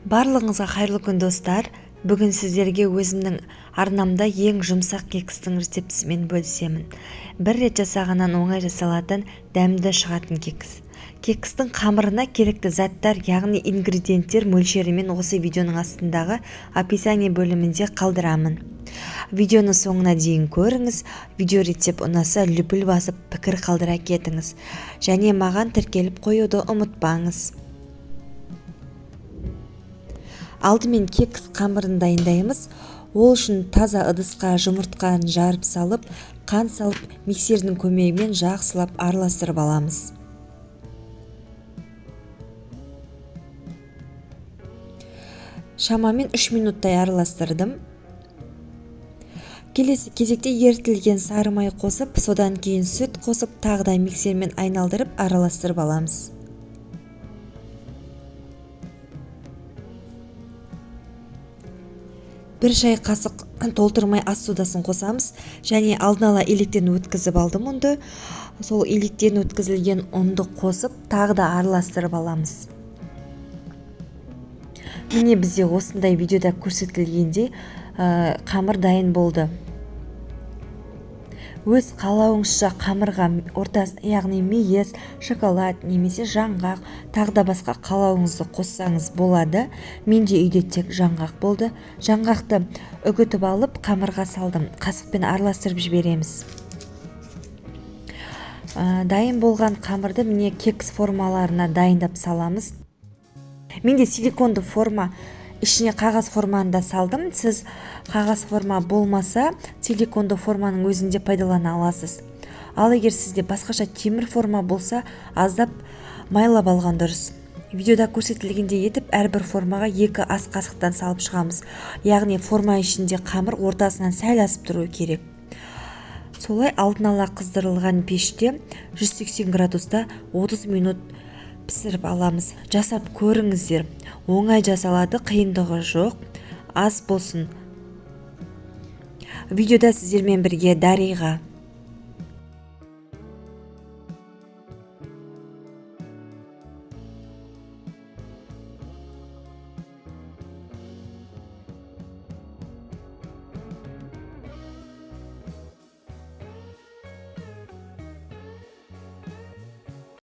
Барлығыңызға қайырлы күн достар. Бүгін сіздерге өзімнің арнамда ең жұмсақ кекстің рецептісімен бөлісемін. Бір рет жасағаннан оңай жасалатын дәмді шығатын кекс. Кекстің қамырына керекті заттар, яғни ингредиенттер мөлшерімен осы видеоның астындағы описание бөлімінде қалдырамын. Видеоны соңына дейін көріңіз. Видео рецепт ұнаса лүпіл басып пікір қалдыра кетіңіз. Және маған тіркеліп қоюды ұмытпаңыз. Алдымен кекс қамырын дайындаймыз. Ол үшін таза ыдысқа жұмыртқаны жарып салып, қант салып, миксердің көмегімен жақсылап араластырып аламыз. Шамамен 3 минуттай араластырдым. Келесі кезекте ерітілген сары май қосып, содан кейін сүт қосып, тағы да миксермен айналдырып араластырып аламыз. Бір шай қасық толтырмай ас содасын қосамыз, және алдын ала електен өткізіп алдым ұнды. Сол електен өткізілген ұнды қосып, тағы да араластырып аламыз. Міне бізде осындай видеода көрсетілгендей қамыр дайын болды. Өз қалауыңызша қамырға яғни мейіз, шоколад немесе жаңғақ, тағы да басқа қалауыңызды қоссаңыз болады. Менде үйде тек жаңғақ болды. Жаңғақты үгітіп алып қамырға салдым. Қасықпен араластырып жібереміз. Дайын болған қамырды міне кекс формаларына дайындап саламыз. Менде силиконды форма, ішіне қағаз форманы да салдым. Сіз қағаз форма болмаса, силиконды форманың өзінде пайдалана аласыз. Ал егер сізде басқаша темір форма болса, аздап майлап алған дұрыс. Видеода көрсетілгендей етіп, әрбір формаға 2 ас қасықтан салып шығамыз. Яғни форма ішінде қамыр ортасынан сәл асып тұру керек. Солай алдын ала қыздырылған пеште 180 градуста 30 минут пісіріп аламыз. Жасап көріңіздер. Оңай жасалады, қиындығы жоқ. Ас болсын. Видеода сіздермен бірге Дариға.